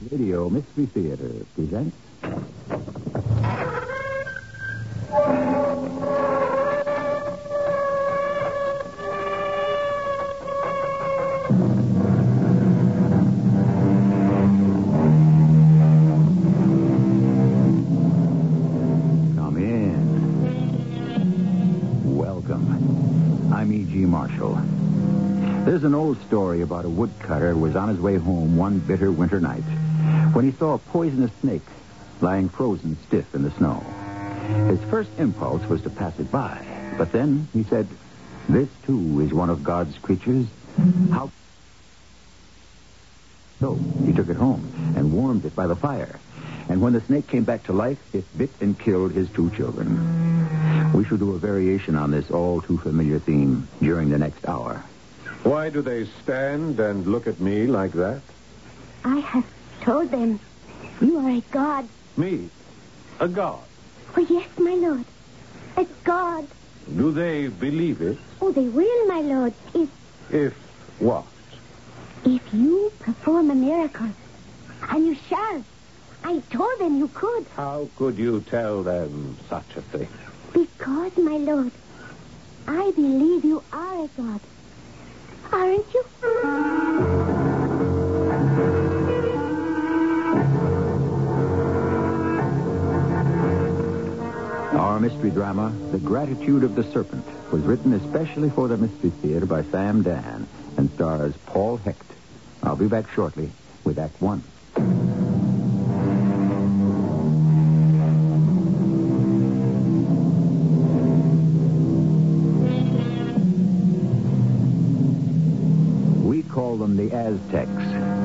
Radio Mystery Theater presents... Come in. Welcome. I'm E.G. Marshall. There's an old story about a woodcutter who was on his way home one bitter winter night when he saw a poisonous snake lying frozen stiff in the snow. His first impulse was to pass it by, but then he said, "This, too, is one of God's creatures. How..." So he took it home and warmed it by the fire. And when the snake came back to life, it bit and killed his 2 children. We shall do a variation on this all-too-familiar theme during the next hour. Why do they stand and look at me like that? I have told them you are a god. Me? A god? Oh, yes, my lord. A god. Do they believe it? Oh, they will, my lord. If what? If you perform a miracle. And you shall. I told them you could. How could you tell them such a thing? Because, my lord, I believe you are a god. Aren't you? Our mystery drama, The Gratitude of the Serpent, was written especially for the Mystery Theater by Sam Dan and stars Paul Hecht. I'll be back shortly with Act 1. We call them the Aztecs,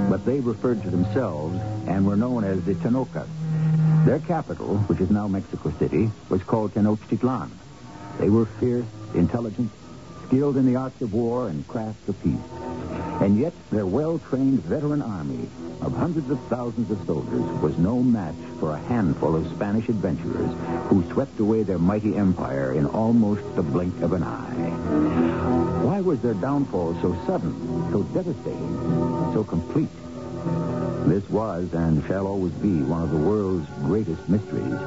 but they referred to themselves and were known as the Tenochcas. Their capital, which is now Mexico City, was called Tenochtitlan. They were fierce, intelligent, skilled in the arts of war and crafts of peace. And yet their well-trained veteran army of hundreds of thousands of soldiers was no match for a handful of Spanish adventurers who swept away their mighty empire in almost the blink of an eye. Why was their downfall so sudden, so devastating, so complete? This was and shall always be one of the world's greatest mysteries.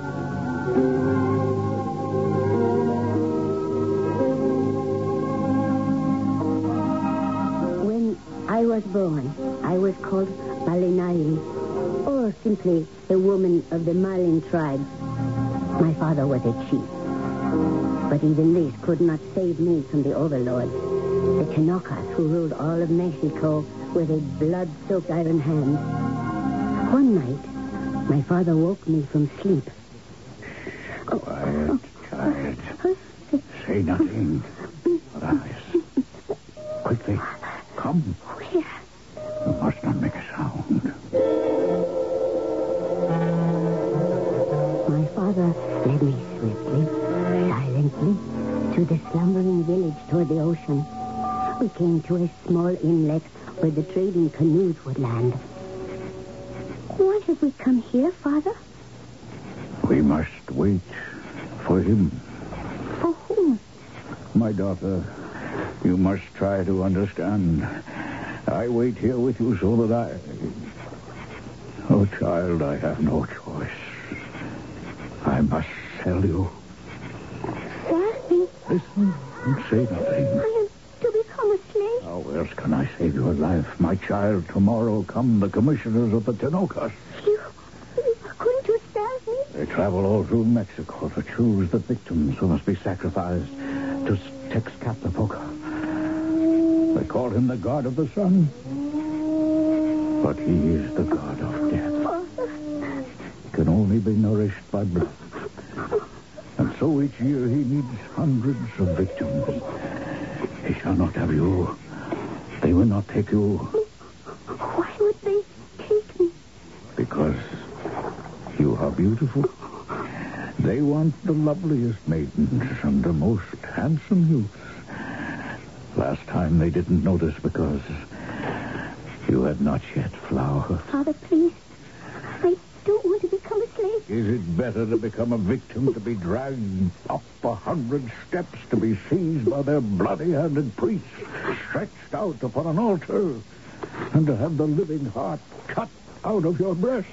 When I was born, I was called Balinai, or simply a woman of the Malin tribe. My father was a chief. But even this could not save me from the overlords, the Tenochcas, who ruled all of Mexico with a blood-soaked iron hand. One night, my father woke me from sleep. Quiet, child. Say nothing. Arise. Quickly. Come. Where? You must not make a sound. My father led me swiftly, silently, to the slumbering village toward the ocean. We came to a small inlet where the trading canoes would land. Why have we come here, Father? We must wait for him. For whom? My daughter, you must try to understand. I wait here with you so that I... Oh, child, I have no choice. I must sell you. Sell me? Listen and say nothing. I am to become a slave? How else can I save your life? My child, tomorrow come the commissioners of the Tenochcas. You are going to sell me? They travel all through Mexico to choose the victims who must be sacrificed to Texcatlipoca. They call him the god of the sun. But he is the god of death. Father. He can only be nourished by blood. And so each year he needs hundreds of victims. He shall not have you. They will not take you. Why would they take me? Because you are beautiful. They want the loveliest maidens and the most handsome youths. Last time they didn't notice because you had not yet flowered. Father, please. I don't want to become a slave. Is it better to become a victim, to be dragged up 100 steps, to be seized by their bloody-handed priests, stretched out upon an altar, and to have the living heart cut out of your breast.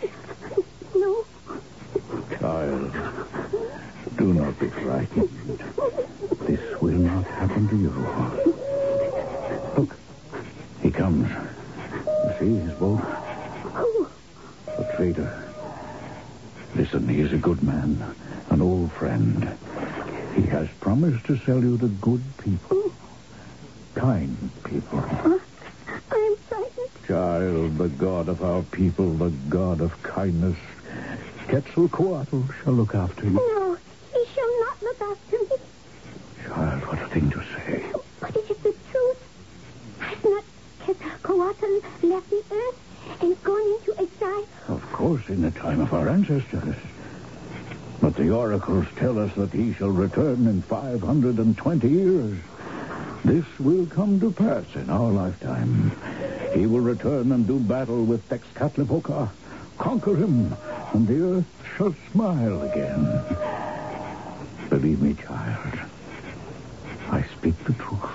No. Child, do not be frightened. This will not happen to you. Look, he comes. You see his boat? Who? The trader. Listen, he is a good man, an old friend. He has promised to sell you to good people. Kind people. I'm frightened. Child, the God of our people, the God of kindness, Quetzalcoatl shall look after you. No, he shall not look after me. Child, what a thing to say. But it is the truth. Has not Quetzalcoatl left the earth and gone into exile? Of course, in the time of our ancestors. But the oracles tell us that he shall return in 520 years. This will come to pass in our lifetime. He will return and do battle with Texcatlipoca, conquer him, and the earth shall smile again. Believe me, child, I speak the truth.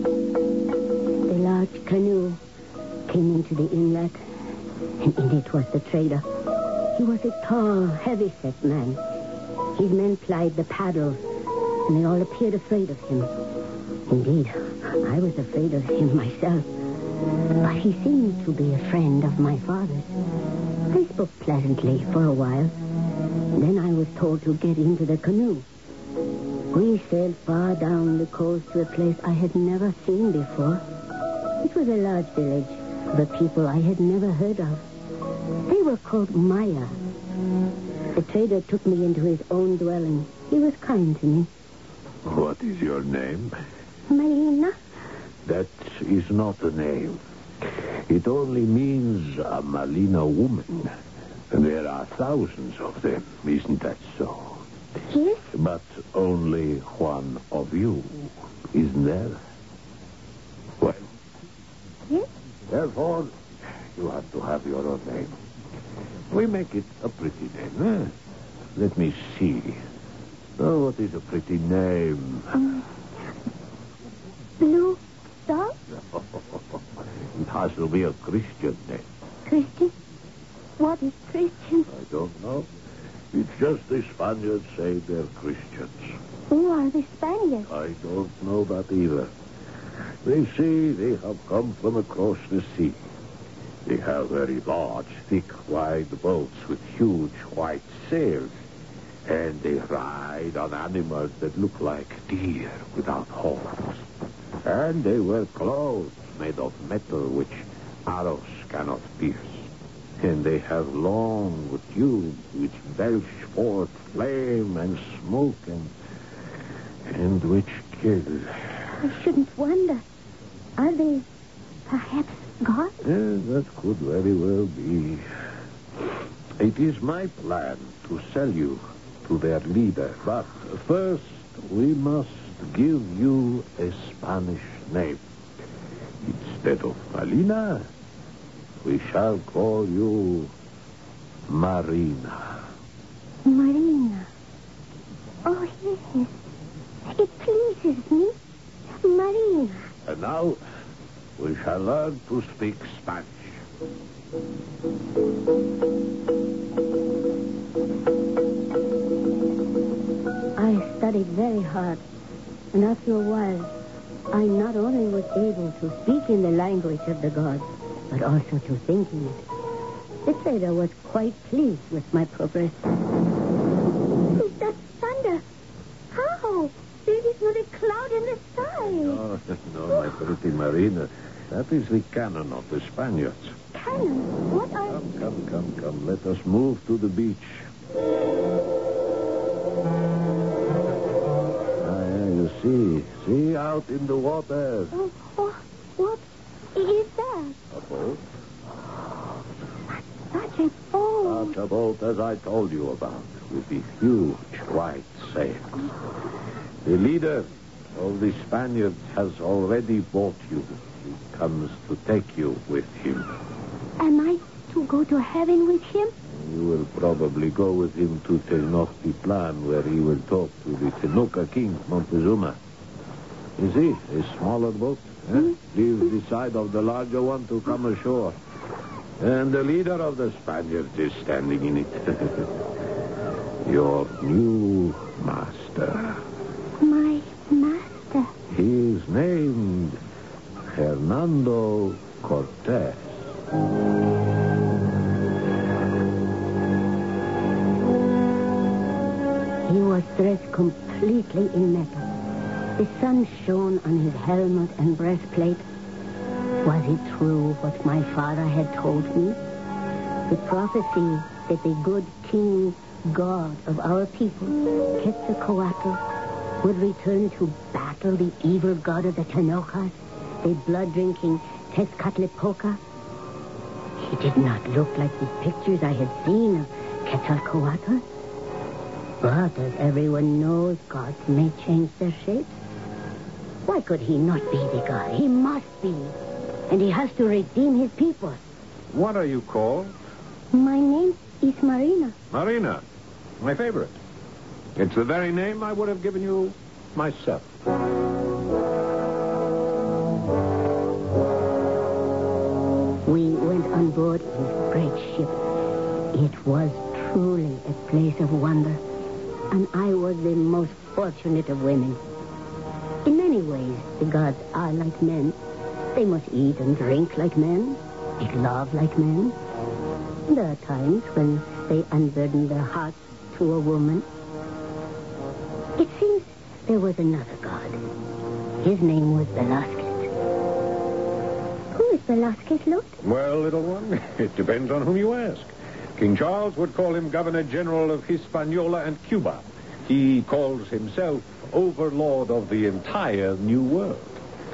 The large canoe came into the inlet, and in it was the trader. He was a tall, heavy-set man. His men plied the paddles, and they all appeared afraid of him. Indeed, I was afraid of him myself. But he seemed to be a friend of my father's. I spoke pleasantly for a while. Then I was told to get into the canoe. We sailed far down the coast to a place I had never seen before. It was a large village of a people I had never heard of. They were called Maya. The trader took me into his own dwelling. He was kind to me. What is your name? Marina? That is not a name. It only means a Malina woman. There are thousands of them, isn't that so? Yes? But only one of you, isn't there? Well, Yes? therefore, you have to have your own name. We make it a pretty name, eh? Let me see. Oh, what is a pretty name? Blue Dog? It has to be a Christian name. Christian? What is Christian? I don't know. It's just the Spaniards say they're Christians. Who are the Spaniards? I don't know that either. They say they have come from across the sea. They have very large, thick, wide boats with huge white sails. And they ride on animals that look like deer without horns. And they wear clothes made of metal which arrows cannot pierce. And they have long tubes which belch forth flame and smoke and which kill. I shouldn't wonder. Are they perhaps gods? Yeah, that could very well be. It is my plan to sell you to their leader. But first, we must give you a Spanish name. Instead of Malina, we shall call you Marina. Marina. Oh, yes. It pleases me. Marina. And now, we shall learn to speak Spanish. I studied very hard, and after a while, I not only was able to speak in the language of the gods, but also to think in it. The trader was quite pleased with my progress. That's thunder. How? There is not a cloud in the sky. No, my pretty Marina. That is the cannon of the Spaniards. Cannon? What are... Come. Let us move to the beach. You see out in the water. What is that? A boat. Such a boat. Such a boat as I told you about, with the huge white sails. The leader of the Spaniards has already bought you. He comes to take you with him. Am I to go to heaven with him? You will probably go with him to Tenochtitlan, where he will talk to the Tenoch King, Montezuma. You see, a smaller boat, Leave the side of the larger one to come ashore. And the leader of the Spaniards is standing in it. Your new master. My master? He is named Hernando Cortez. He was dressed completely in metal. The sun shone on his helmet and breastplate. Was it true what my father had told me? The prophecy that the good king, God of our people, Quetzalcoatl, would return to battle the evil god of the Tenochas, the blood-drinking Tezcatlipoca. He did not look like the pictures I had seen of Quetzalcoatl. But as everyone knows, gods may change their shapes. Why could he not be the god? He must be. And he has to redeem his people. What are you called? My name is Marina. Marina. My favorite. It's the very name I would have given you myself. We went on board his great ship. It was truly a place of wonder. And I was the most fortunate of women. In many ways, the gods are like men. They must eat and drink like men, make love like men. There are times when they unburden their hearts to a woman. It seems there was another god. His name was Velasquez. Who is Velasquez, Lord? Well, little one, it depends on whom you ask. King Charles would call him Governor General of Hispaniola and Cuba. He calls himself Overlord of the entire New World.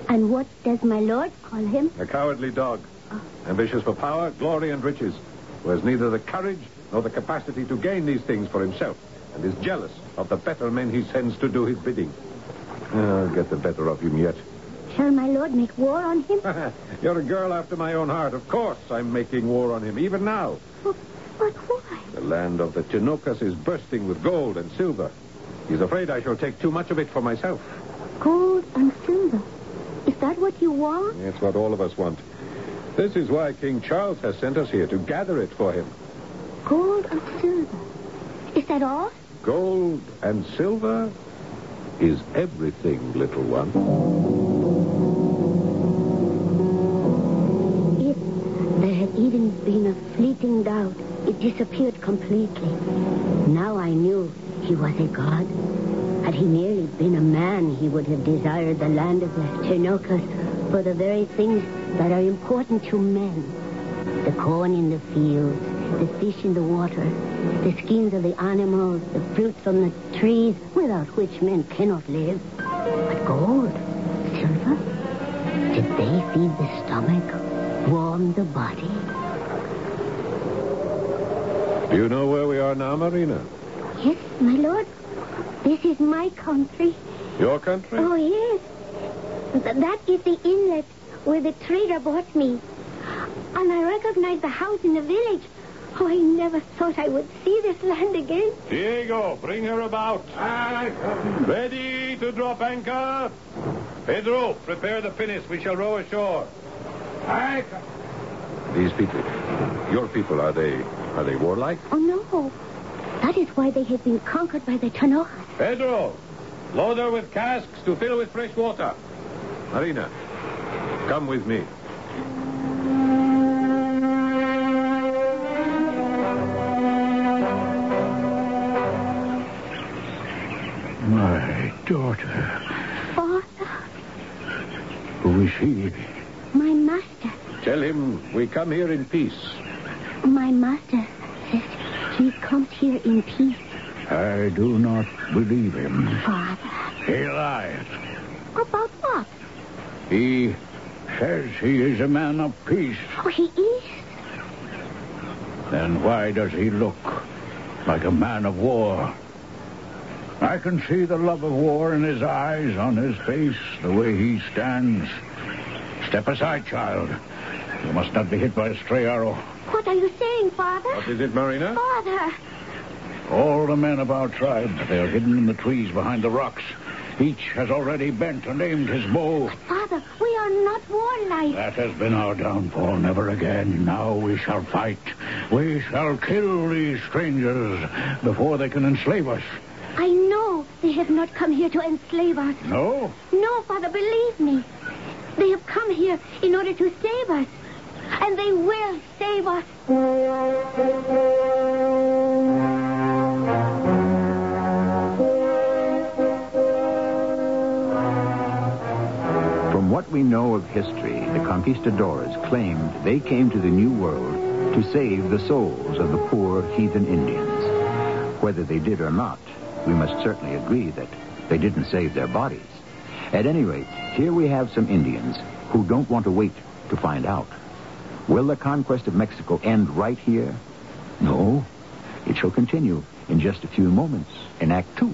And what does my lord call him? A cowardly dog. Ambitious for power, glory, and riches. Who has neither the courage nor the capacity to gain these things for himself. And is jealous of the better men he sends to do his bidding. I'll get the better of him yet. Shall my lord make war on him? You're a girl after my own heart. Of course I'm making war on him, even now. But why? The land of the Chinookas is bursting with gold and silver. He's afraid I shall take too much of it for myself. Gold and silver? Is that what you want? It's what all of us want. This is why King Charles has sent us here, to gather it for him. Gold and silver? Is that all? Gold and silver is everything, little one. If there had even been a fleeting doubt, it disappeared completely. Now I knew he was a god. Had he merely been a man, he would have desired the land of the Chinookas for the very things that are important to men. The corn in the fields, the fish in the water, the skins of the animals, the fruits on the trees, without which men cannot live. But gold, silver, did they feed the stomach, warm the body? Do you know where we are now, Marina? Yes, my lord. This is my country. Your country? Oh, yes. That is the inlet where the trader bought me. And I recognize the house in the village. Oh, I never thought I would see this land again. Diego, bring her about. Ready to drop anchor? Pedro, prepare the pinnace. We shall row ashore. These people, your people, are they warlike? Oh, no. That is why they have been conquered by the Tenochas. Pedro, load her with casks to fill with fresh water. Marina, come with me. My daughter. Father? Who is he? My master. Tell him we come here in peace. My master says he comes here in peace. I do not believe him. Father. He lies. About what? He says he is a man of peace. Oh, he is. Then why does he look like a man of war? I can see the love of war in his eyes, on his face, the way he stands. Step aside, child. You must not be hit by a stray arrow. What are you saying, Father? What is it, Marina? Father! All the men of our tribe, they are hidden in the trees behind the rocks. Each has already bent and aimed his bow. Father, we are not warlike. That has been our downfall. Never again. Now we shall fight. We shall kill these strangers before they can enslave us. I know they have not come here to enslave us. No? No, Father, believe me. They have come here in order to save us. And they will save us. From what we know of history, the conquistadors claimed they came to the New World to save the souls of the poor heathen Indians. Whether they did or not, we must certainly agree that they didn't save their bodies. At any rate, here we have some Indians who don't want to wait to find out. Will the conquest of Mexico end right here? No. It shall continue in just a few moments in Act 2.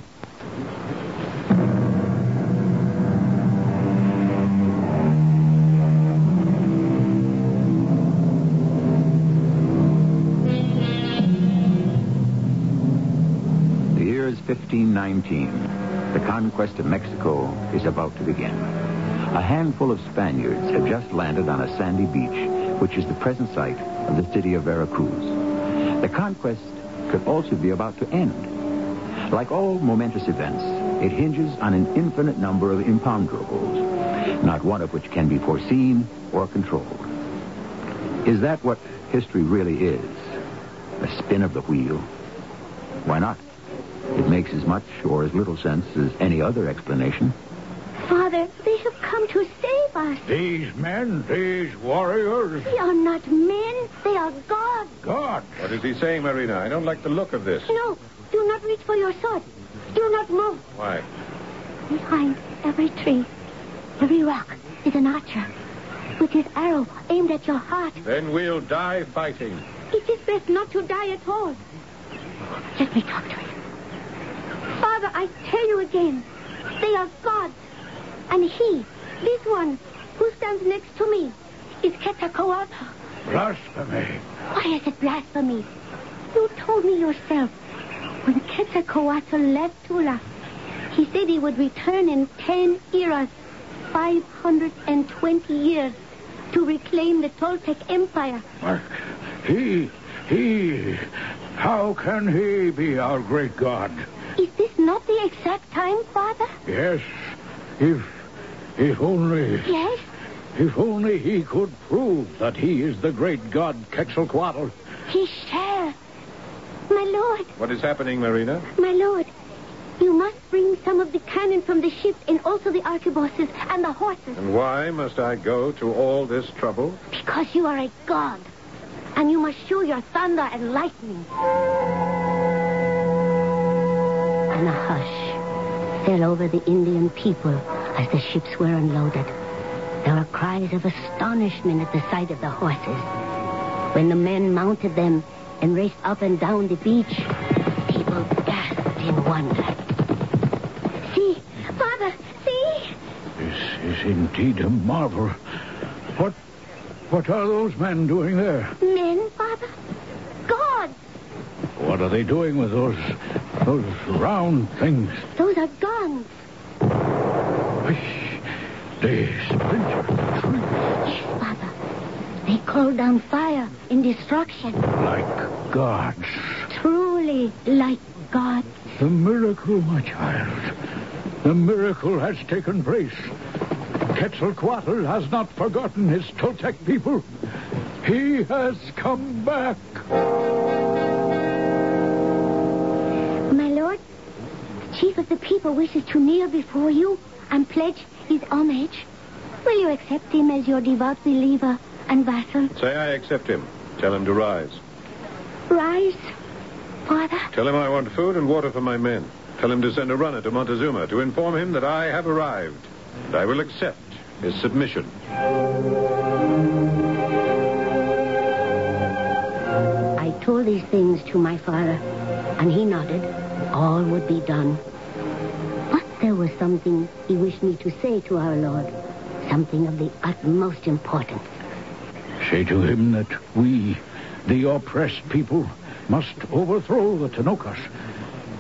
The year is 1519. The conquest of Mexico is about to begin. A handful of Spaniards have just landed on a sandy beach, which is the present site of the city of Veracruz. The conquest could also be about to end. Like all momentous events, it hinges on an infinite number of imponderables, not one of which can be foreseen or controlled. Is that what history really is? A spin of the wheel? Why not? It makes as much or as little sense as any other explanation. Father, they have come to save us. These men, these warriors. They are not men. They are gods. God. What is he saying, Marina? I don't like the look of this. No, do not reach for your sword. Do not move. Why? Behind every tree, every rock is an archer with his arrow aimed at your heart. Then we'll die fighting. It is best not to die at all. Let me talk to him. Father, I tell you again, they are gods. And he, this one, who stands next to me, is Quetzalcoatl. Blasphemy. Why is it blasphemy? You told me yourself, when Quetzalcoatl left Tula, he said he would return in 10 eras, 520 years, to reclaim the Toltec Empire. But how can he be our great God? Is this not the exact time, Father? Yes, if only... Yes? If only he could prove that he is the great god Quetzalcoatl. He shall. My lord. What is happening, Marina? My lord, you must bring some of the cannon from the ships and also the arquebuses and the horses. And why must I go to all this trouble? Because you are a god. And you must show your thunder and lightning. And a hush fell over the Indian people as the ships were unloaded. There were cries of astonishment at the sight of the horses. When the men mounted them and raced up and down the beach, people gasped in wonder. See, Father, see? This is indeed a marvel. What are those men doing there? Men, Father? Gods! What are they doing with those round things? Those are guns. They splinter the trees. Yes, Father. They call down fire and destruction. Like gods. Truly like gods. The miracle, my child. The miracle has taken place. Quetzalcoatl has not forgotten his Toltec people. He has come back. My lord, the chief of the people wishes to kneel before you and pledge his homage. Will you accept him as your devout believer and vassal? Say I accept him. Tell him to rise. Rise, Father? Tell him I want food and water for my men. Tell him to send a runner to Montezuma to inform him that I have arrived. And I will accept his submission. I told these things to my father, and he nodded. All would be done. But there was something he wished me to say to our Lord. Something of the utmost importance. Say to him that we, the oppressed people, must overthrow the Tenochas.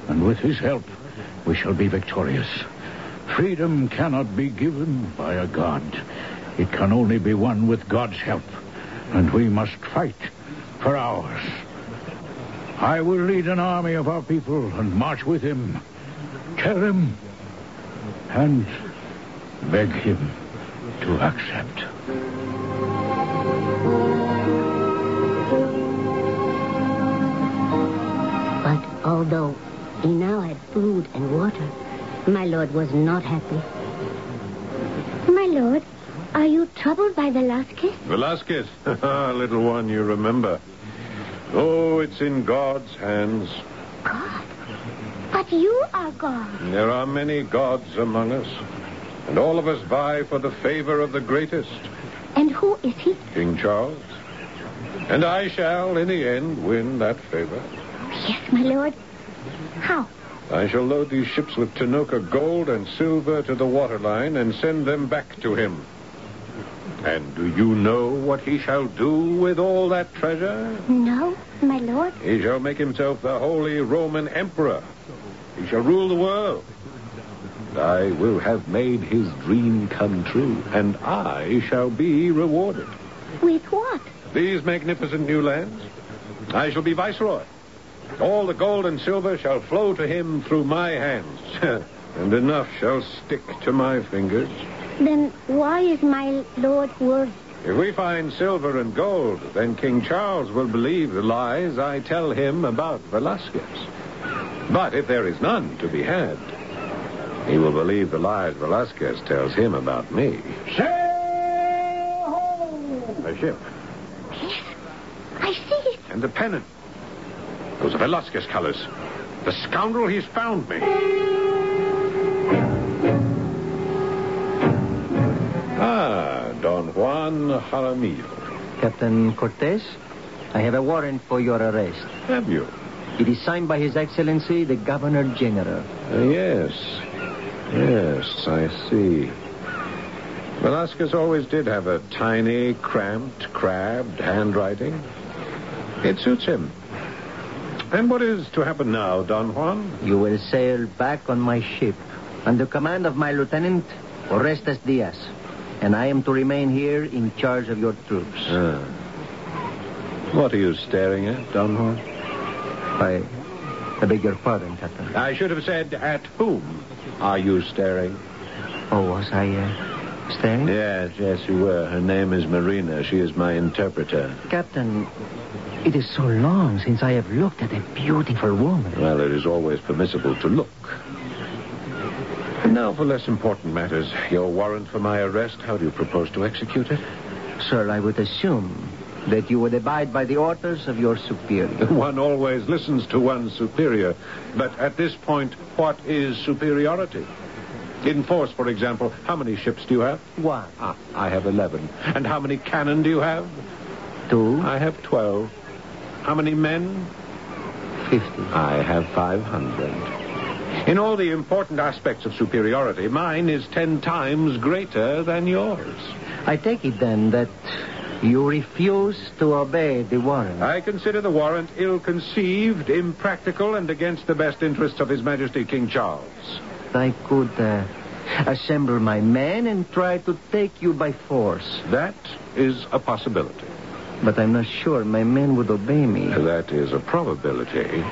And with his help, we shall be victorious. Freedom cannot be given by a god. It can only be won with God's help, and we must fight for ours. I will lead an army of our people and march with him, tell him, and beg him to accept. But although he now had food and water, my lord was not happy. My lord, are you troubled by Velasquez? Velasquez? Little one, you remember. Oh, it's in God's hands. God? But you are God. There are many gods among us, and all of us vie for the favor of the greatest. And who is he? King Charles. And I shall, in the end, win that favor. Yes, my lord. How? I shall load these ships with Tanoka gold and silver to the waterline and send them back to him. And do you know what he shall do with all that treasure? No, my lord. He shall make himself the Holy Roman Emperor. He shall rule the world. I will have made his dream come true, and I shall be rewarded. With what? These magnificent new lands. I shall be viceroy. All the gold and silver shall flow to him through my hands, and enough shall stick to my fingers. Then why is my lord worth? If we find silver and gold, then King Charles will believe the lies I tell him about Velasquez. But if there is none to be had, he will believe the lies Velasquez tells him about me. Sail ho! A ship. Yes, I see it. And the pennant. Those are Velasquez colors. The scoundrel, he's found me. Don Juan Jaramillo. Captain Cortez, I have a warrant for your arrest. Have you? It is signed by His Excellency, the Governor General. Yes, I see. Velasquez always did have a tiny, cramped, crabbed handwriting. It suits him. And what is to happen now, Don Juan? You will sail back on my ship under command of my lieutenant, Orestes Diaz. And I am to remain here in charge of your troops. What are you staring at, Don Juan? I beg your pardon, Captain. I should have said, at whom are you staring? Oh, was I staring? Yes, you were. Her name is Marina. She is my interpreter. Captain, it is so long since I have looked at a beautiful woman. Well, it is always permissible to look. And now for less important matters. Your warrant for my arrest, how do you propose to execute it? Sir, I would assume that you would abide by the orders of your superior. One always listens to one's superior. But at this point, what is superiority? In force, for example, how many ships do you have? 1. I have 11. And how many cannon do you have? 2. I have 12. How many men? 50. I have 500. In all the important aspects of superiority, mine is 10 times greater than yours. I take it, then, that you refuse to obey the warrant. I consider the warrant ill-conceived, impractical, and against the best interests of His Majesty King Charles. I could assemble my men and try to take you by force. That is a possibility. But I'm not sure my men would obey me. That is a probability.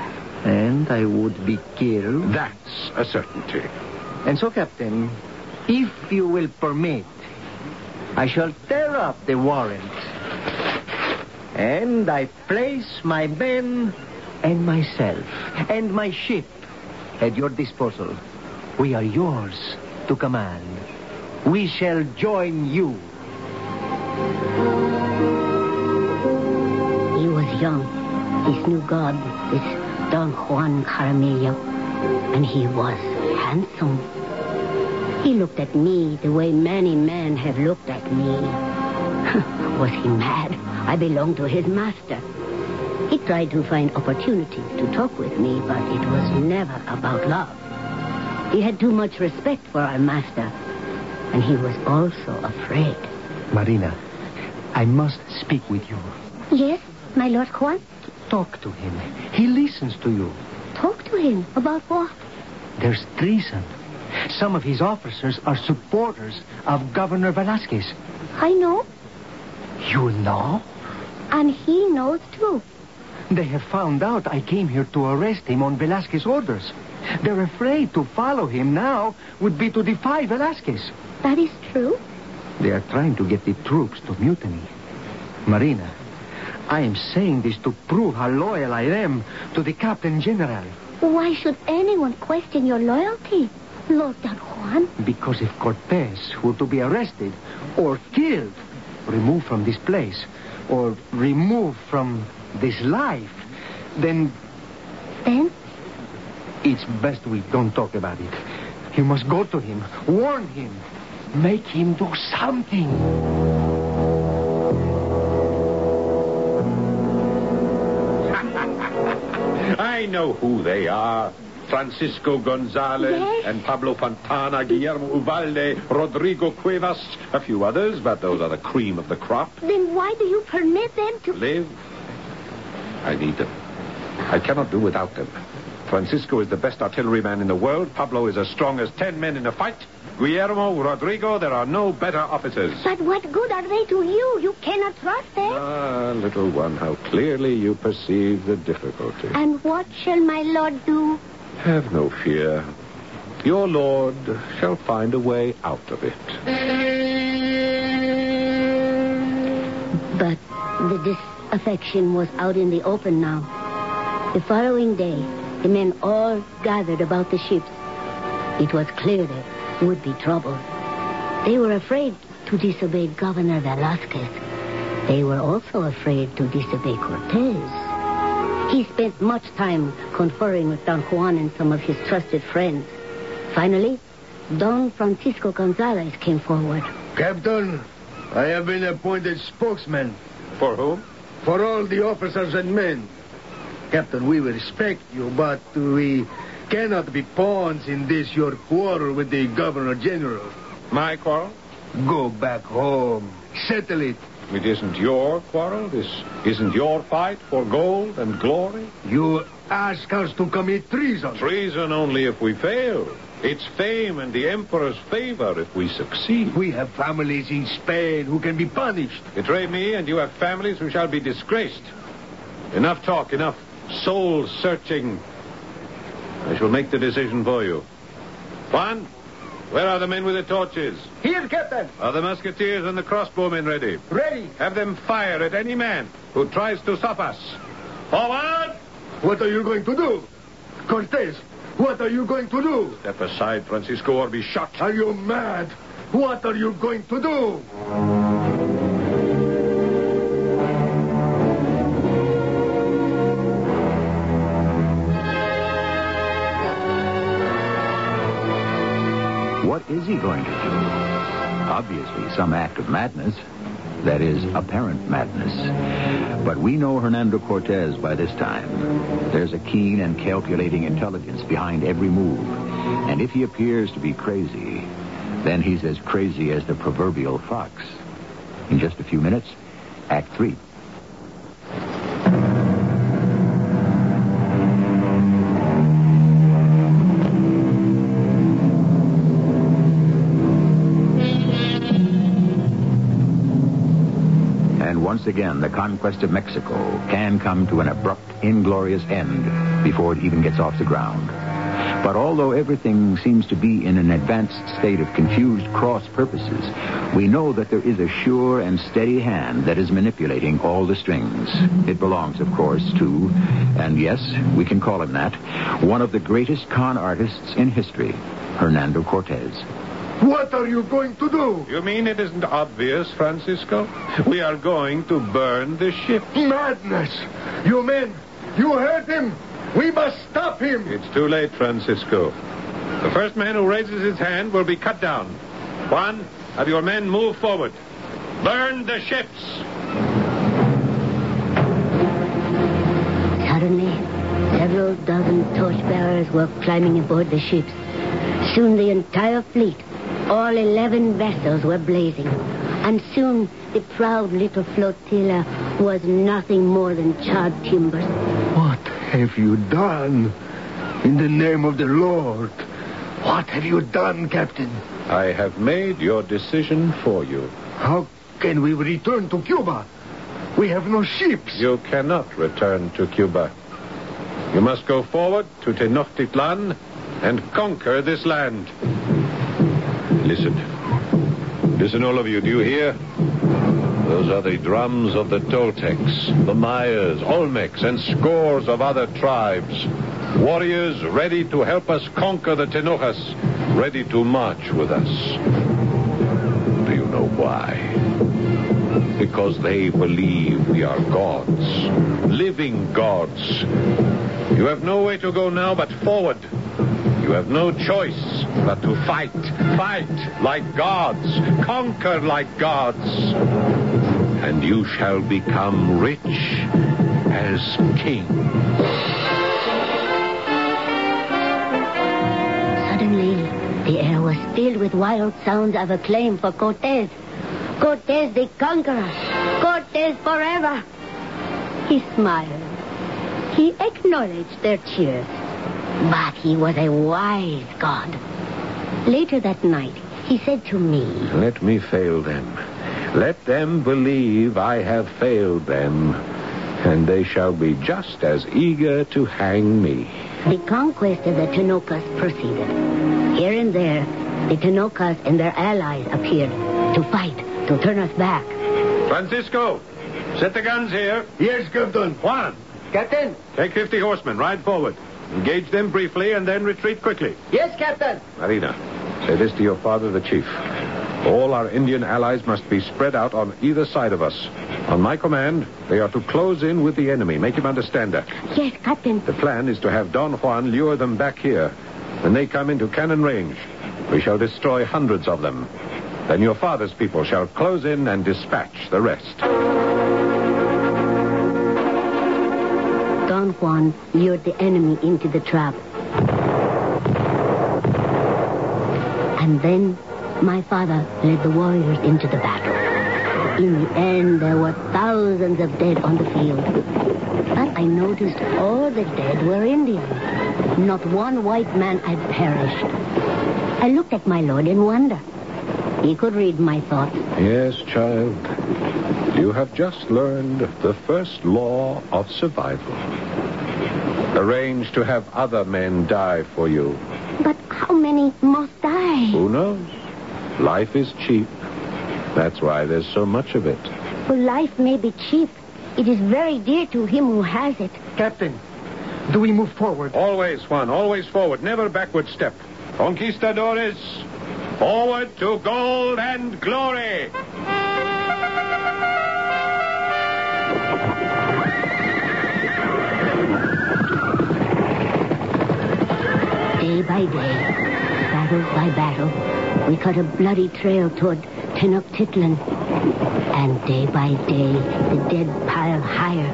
And I would be killed. That's a certainty. And so, Captain, if you will permit, I shall tear up the warrant. And I place my men and myself and my ship at your disposal. We are yours to command. We shall join you. He was young. This new god, this Don Juan Jaramillo. And he was handsome. He looked at me the way many men have looked at me. Was he mad? I belonged to his master. He tried to find opportunity to talk with me, but it was never about love. He had too much respect for our master, and he was also afraid. Marina, I must speak with you. Yes, my Lord Juan? Talk to him. He listens to you. Talk to him. About what? There's treason. Some of his officers are supporters of Governor Velasquez. I know. You know? And he knows, too. They have found out I came here to arrest him on Velasquez's orders. They're afraid to follow him now would be to defy Velasquez. That is true. They are trying to get the troops to mutiny. Marina, I am saying this to prove how loyal I am to the Captain General. Why should anyone question your loyalty, Lord Don Juan? Because if Cortez were to be arrested or killed, removed from this place, or removed from this life, then... Then? It's best we don't talk about it. You must go to him, warn him, make him do something. I know who they are. Francisco Gonzalez Yes. and Pablo Fontana, Guillermo Uvalde, Rodrigo Cuevas, a few others, but those are the cream of the crop. Then why do you permit them to... Live. I need them. I cannot do without them. Francisco is the best artilleryman in the world. Pablo is as strong as 10 men in a fight. Guillermo, Rodrigo, there are no better officers. But what good are they to you? You cannot trust them. Ah, little one, how clearly you perceive the difficulty. And what shall my lord do? Have no fear. Your lord shall find a way out of it. But the disaffection was out in the open now. The following day, the men all gathered about the ships. It was clear there would be trouble. They were afraid to disobey Governor Velasquez. They were also afraid to disobey Cortez. He spent much time conferring with Don Juan and some of his trusted friends. Finally, Don Francisco Gonzalez came forward. Captain, I have been appointed spokesman. For whom? For all the officers and men. Captain, we will respect you, but we cannot be pawns in this your quarrel with the Governor General. My quarrel? Go back home. Settle it. It isn't your quarrel. This isn't your fight for gold and glory. You ask us to commit treason. Treason only if we fail. It's fame and the Emperor's favor if we succeed. We have families in Spain who can be punished. Betray me and you have families who shall be disgraced. Enough talk, enough soul-searching. I shall make the decision for you. Juan, where are the men with the torches? Here, Captain. Are the musketeers and the crossbowmen ready? Ready. Have them fire at any man who tries to stop us. Forward! What are you going to do? Cortez, what are you going to do? Step aside, Francisco, or be shot. Are you mad? What are you going to do? What is he going to do? Obviously, some act of madness. That is, apparent madness. But we know Hernando Cortez by this time. There's a keen and calculating intelligence behind every move. And if he appears to be crazy, then he's as crazy as the proverbial fox. In just a few minutes, Act 3. Once again, the conquest of Mexico can come to an abrupt, inglorious end before it even gets off the ground. But although everything seems to be in an advanced state of confused cross purposes, we know that there is a sure and steady hand that is manipulating all the strings. It belongs, of course, to, and yes, we can call him that, one of the greatest con artists in history, Hernando Cortez. What are you going to do? You mean it isn't obvious, Francisco? We are going to burn the ship. Madness! You men, you heard him. We must stop him. It's too late, Francisco. The first man who raises his hand will be cut down. Juan, have your men move forward. Burn the ships. Suddenly, several dozen torchbearers were climbing aboard the ships. Soon the entire fleet, all 11 vessels, were blazing. And soon the proud little flotilla was nothing more than charred timbers. What have you done? In the name of the Lord, what have you done, Captain? I have made your decision for you. How can we return to Cuba? We have no ships. You cannot return to Cuba. You must go forward to Tenochtitlan and conquer this land. Listen. Listen, all of you. Do you hear? Those are the drums of the Toltecs, the Mayas, Olmecs, and scores of other tribes. Warriors ready to help us conquer the Tenochas, ready to march with us. Do you know why? Because they believe we are gods, living gods. You have no way to go now but forward. You have no choice but to fight. Fight like gods. Conquer like gods. And you shall become rich as kings. Suddenly, the air was filled with wild sounds of acclaim for Cortez. Cortez the Conqueror. Cortez forever. He smiled. He acknowledged their cheers. But he was a wise god. Later that night, he said to me, Let me fail them. Let them believe I have failed them, and they shall be just as eager to hang me. The conquest of the Tenochas proceeded. Here and there, the Tenochas and their allies appeared to fight, to turn us back. Francisco, set the guns here. Yes, Captain. Juan, Captain? take 50 horsemen, ride forward. Engage them briefly and then retreat quickly. Yes, Captain. Marina, say this to your father, the chief. All our Indian allies must be spread out on either side of us. On my command, they are to close in with the enemy. Make him understand that. Yes, Captain. The plan is to have Don Juan lure them back here. When they come into cannon range, we shall destroy hundreds of them. Then your father's people shall close in and dispatch the rest. Don Juan lured the enemy into the trap. And then my father led the warriors into the battle. In the end, there were thousands of dead on the field. But I noticed all the dead were Indians. Not one white man had perished. I looked at my lord in wonder. He could read my thoughts. Yes, child. You have just learned the first law of survival. Arrange to have other men die for you. But how many must die? Who knows? Life is cheap. That's why there's so much of it. Well, life may be cheap. It is very dear to him who has it. Captain, do we move forward? Always, Juan, always forward. Never backward step. Conquistadores, forward to gold and glory. Day by day, battle by battle, we cut a bloody trail toward Tenochtitlan. And day by day, the dead piled higher.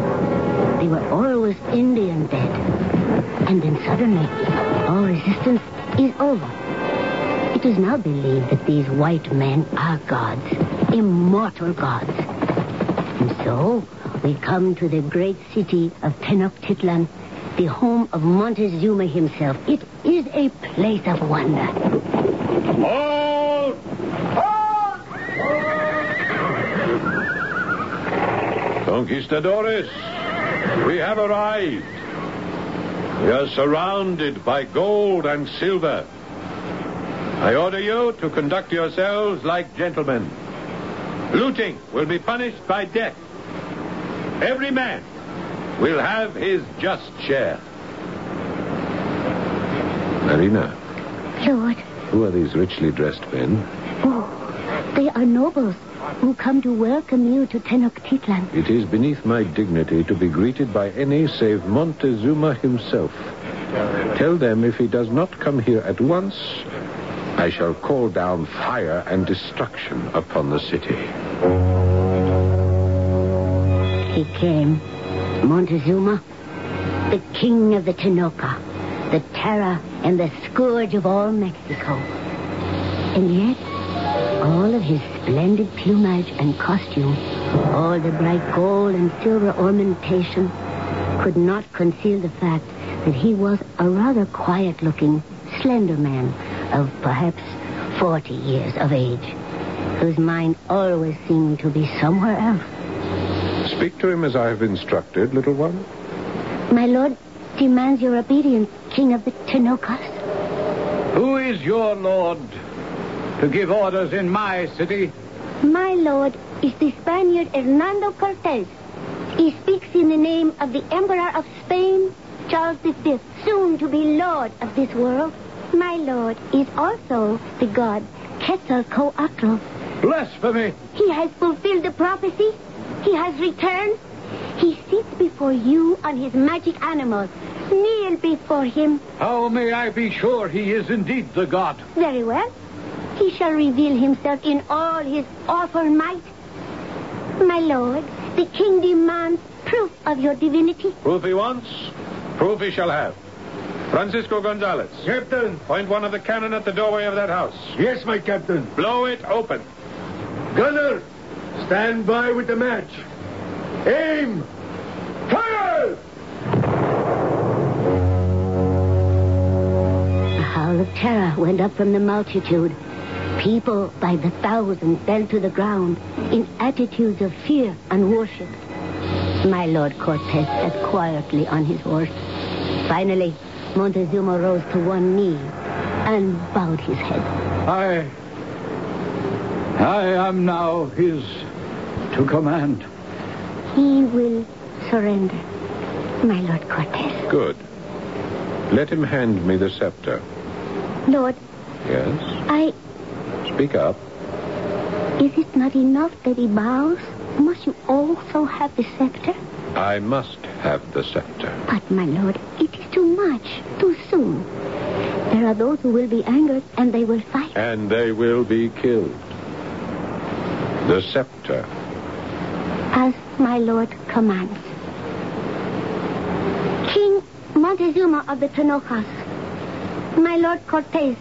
They were always Indian dead. And then suddenly, all resistance is over. It is now believed that these white men are gods, immortal gods. And so, we come to the great city of Tenochtitlan, the home of Montezuma himself. It is a place of wonder. Hold! Hold! Conquistadores, we have arrived. We are surrounded by gold and silver. I order you to conduct yourselves like gentlemen. Looting will be punished by death. Every man will have his just share. Marina. Lord. Who are these richly dressed men? Oh, they are nobles who come to welcome you to Tenochtitlan. It is beneath my dignity to be greeted by any save Montezuma himself. Tell them if he does not come here at once, I shall call down fire and destruction upon the city. He came. Montezuma, the king of the Tenoch, the terror and the scourge of all Mexico. And yet, all of his splendid plumage and costume, all the bright gold and silver ornamentation, could not conceal the fact that he was a rather quiet-looking, slender man of perhaps 40 years of age. whose mind always seemed to be somewhere else. Speak to him as I have instructed, little one. My lord demands your obedience, King of the Tenokas. Who is your lord to give orders in my city? My lord is the Spaniard Hernando Cortez. He speaks in the name of the Emperor of Spain, Charles V, soon to be lord of this world. My lord is also the god Quetzalcoatl. Blasphemy! He has fulfilled the prophecy. He has returned. He sits before you on his magic animal. Kneel before him. How may I be sure he is indeed the god? Very well. He shall reveal himself in all his awful might. My lord, the king demands proof of your divinity. Proof he wants, proof he shall have. Francisco Gonzalez. Captain. Point one of the cannon at the doorway of that house. Yes, my captain. Blow it open. Gunner, stand by with the match. Aim! Fire! A howl of terror went up from the multitude. People by the thousands fell to the ground in attitudes of fear and worship. My Lord Cortez sat quietly on his horse. Finally, Montezuma rose to one knee and bowed his head. I am now his to command. He will surrender, my Lord Cortez. Good. Let him hand me the scepter. Lord, Yes? Speak up. Is it not enough that he bows? Must you also have the scepter? I must have the scepter. But, my lord, it is too much, too soon. There are those who will be angered, and they will fight. And they will be killed. The scepter. As my lord commands. King Montezuma of the Tenokas, my lord Cortez,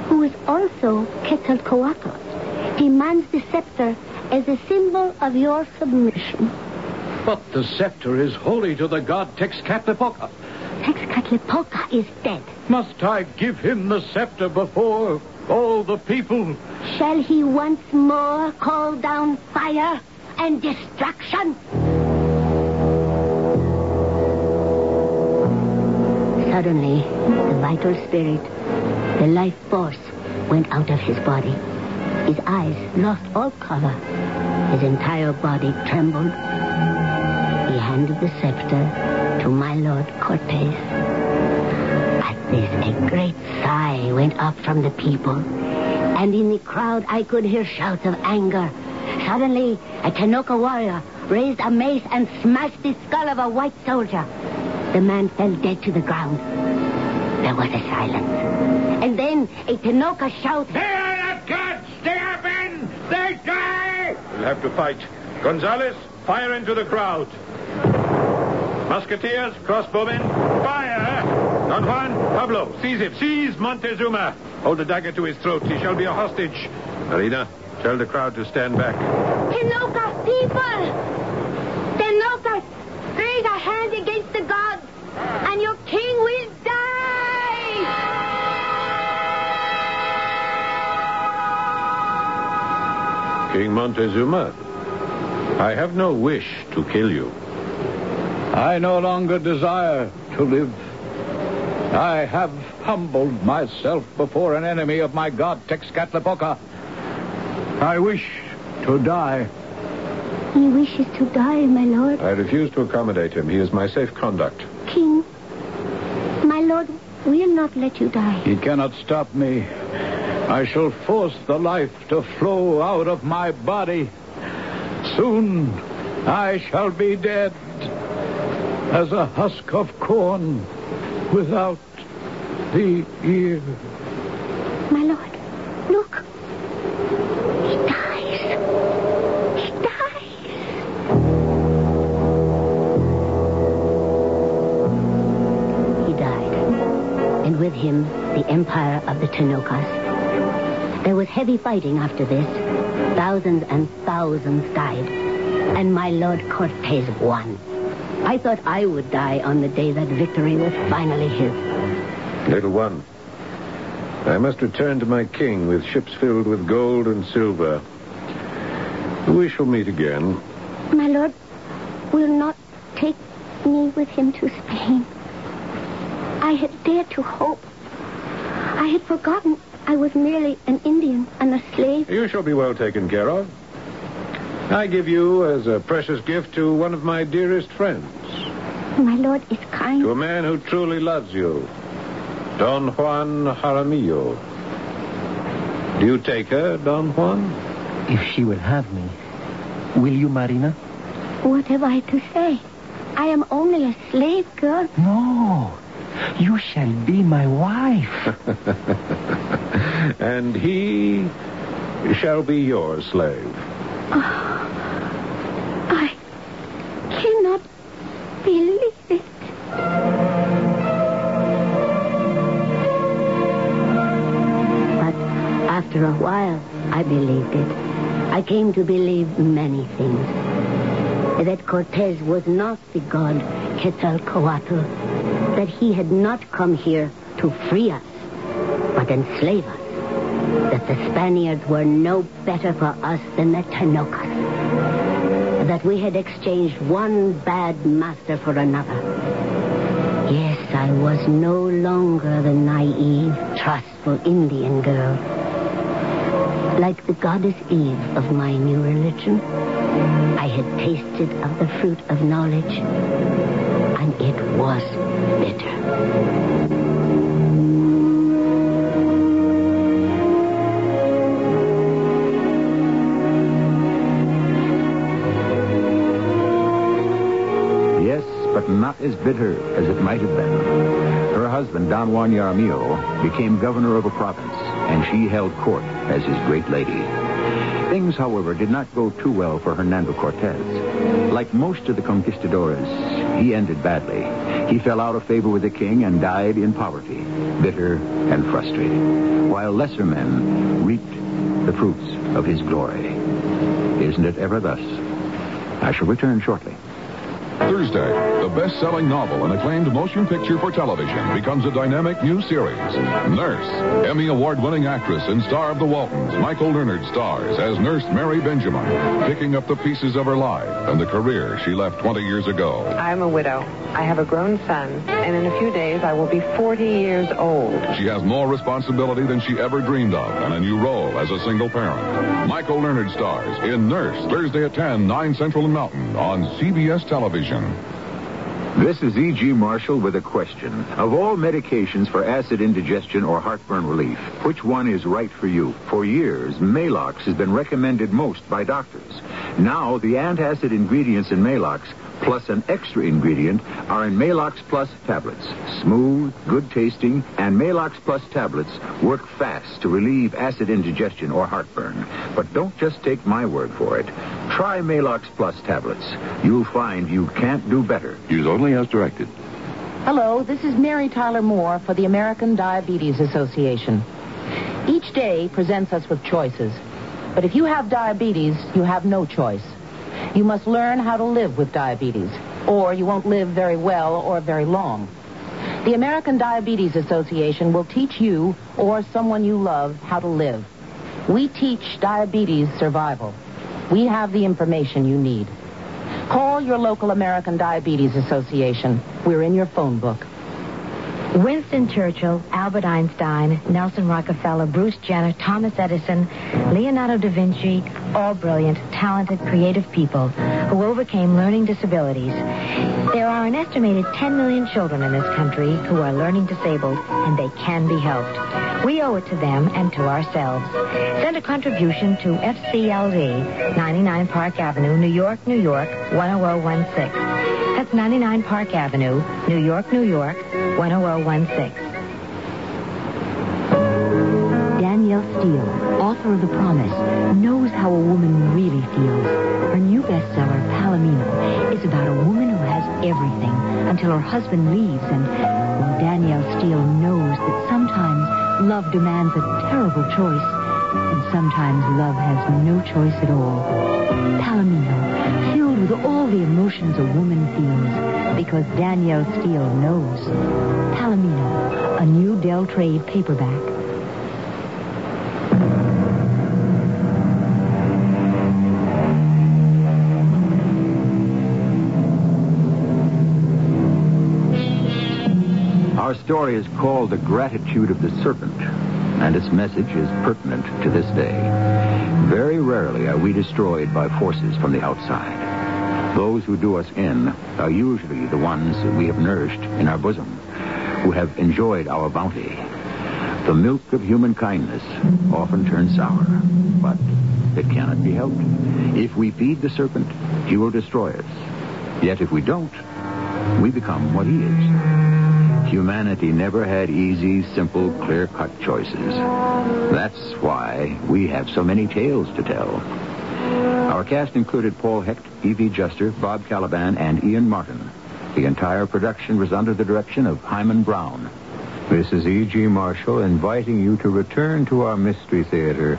who is also Quetzalcoatl, demands the scepter as a symbol of your submission. But the scepter is holy to the god Texcatlipoca. Texcatlipoca is dead. Must I give him the scepter before all the people? Shall he once more call down fire and destruction? Suddenly, the vital spirit, the life force, went out of his body. His eyes lost all color. His entire body trembled. He handed the scepter to my Lord Cortez. At this, a great sigh went up from the people. And in the crowd, I could hear shouts of anger. Suddenly, a Tenoka warrior raised a mace and smashed the skull of a white soldier. The man fell dead to the ground. There was a silence. And then a Tenoka shout. They are the gods! They have been! They die! We'll have to fight. Gonzalez, fire into the crowd. Musketeers, crossbowmen, fire! Don Juan, Pablo, seize him. Seize Montezuma. Hold the dagger to his throat. He shall be a hostage. Marina, tell the crowd to stand back. Tenoka people! Tenoka, raise a hand against the gods, and your king will die! King Montezuma, I have no wish to kill you. I no longer desire to live. I have humbled myself before an enemy of my god, Texcatlipoca. I wish to die. He wishes to die, my lord. I refuse to accommodate him. He is my safe conduct. King, my lord will not let you die. He cannot stop me. I shall force the life to flow out of my body. Soon I shall be dead as a husk of corn without the ear. My lord, look. He dies. He dies. He died. And with him, the empire of the Tenokas. There was heavy fighting after this. Thousands and thousands died. And my Lord Cortez won. I thought I would die on the day that victory was finally his. Little one, I must return to my king with ships filled with gold and silver We shall meet again. My lord will not take me with him to Spain. I had dared to hope. I had forgotten I was merely an Indian and a slave. You shall be well taken care of. I give you as a precious gift to one of my dearest friends. My lord is kind. To a man who truly loves you. Don Juan Jaramillo. Do you take her, Don Juan? If she will have me, will you, Marina? What have I to say? I am only a slave girl. No. You shall be my wife. And he shall be your slave. I cannot believe it. But after a while, I believed it. I came to believe many things. That Cortez was not the god Quetzalcoatl. That he had not come here to free us, but enslave us. That the Spaniards were no better for us than the Tenochas. That we had exchanged one bad master for another. Yes, I was no longer the naive, trustful Indian girl. Like the goddess Eve of my new religion, I had tasted of the fruit of knowledge, and it was bitter. But not as bitter as it might have been. Her husband, Don Juan Jaramillo, became governor of a province, and she held court as his great lady. Things, however, did not go too well for Hernando Cortez. Like most of the conquistadores, he ended badly. He fell out of favor with the king and died in poverty, bitter and frustrated, while lesser men reaped the fruits of his glory. Isn't it ever thus? I shall return shortly. Thursday, the best-selling novel and acclaimed motion picture for television becomes a dynamic new series. Nurse, Emmy Award-winning actress and star of The Waltons, Michael Leonard stars as Nurse Mary Benjamin, picking up the pieces of her life and the career she left 20 years ago. I'm a widow. I have a grown son, and in a few days I will be 40 years old. She has more responsibility than she ever dreamed of and a new role as a single parent. Michael Leonard stars in Nurse, Thursday at 10, 9 Central and Mountain on CBS Television. This is E.G. Marshall with a question. Of all medications for acid indigestion or heartburn relief, which one is right for you? For years, Maalox has been recommended most by doctors. Now, the antacid ingredients in Maalox, plus an extra ingredient, are in Maalox Plus tablets. Smooth, good tasting, and Maalox Plus tablets work fast to relieve acid indigestion or heartburn. But don't just take my word for it. Try Maalox Plus tablets. You'll find you can't do better. Use only as directed. Hello, this is Mary Tyler Moore for the American Diabetes Association. Each day presents us with choices. But if you have diabetes, you have no choice. You must learn how to live with diabetes, or you won't live very well or very long. The American Diabetes Association will teach you or someone you love how to live. We teach diabetes survival. We have the information you need. Call your local American Diabetes Association. We're in your phone book. Winston Churchill, Albert Einstein, Nelson Rockefeller, Bruce Jenner, Thomas Edison, Leonardo da Vinci, all brilliant, talented, creative people who overcame learning disabilities. There are an estimated 10 million children in this country who are learning disabled, and they can be helped. We owe it to them and to ourselves. Send a contribution to FCLD, 99 Park Avenue, New York, New York, 10016. That's 99 Park Avenue, New York, New York, 10016. Danielle Steele, author of The Promise, knows how a woman really feels. Her new bestseller, Palomino, is about a woman who has everything until her husband leaves, and well, Danielle Steele knows that sometimes love demands a terrible choice, and sometimes love has no choice at all. Palomino, filled with all the emotions a woman feels, because Danielle Steele knows. Palomino, a new Del Trade paperback. Our story is called The Gratitude of the Serpent, and its message is pertinent to this day. Very rarely are we destroyed by forces from the outside. Those who do us in are usually the ones that we have nourished in our bosom, who have enjoyed our bounty. The milk of human kindness often turns sour, but it cannot be helped. If we feed the serpent, he will destroy us. Yet if we don't, we become what he is. Humanity never had easy, simple, clear-cut choices. That's why we have so many tales to tell. Our cast included Paul Hecht, E.V. Juster, Bob Caliban, and Ian Martin. The entire production was under the direction of Himan Brown. This is E.G. Marshall inviting you to return to our Mystery Theater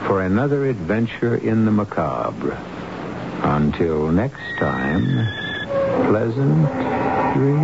for another adventure in the macabre. Until next time, pleasant dreams.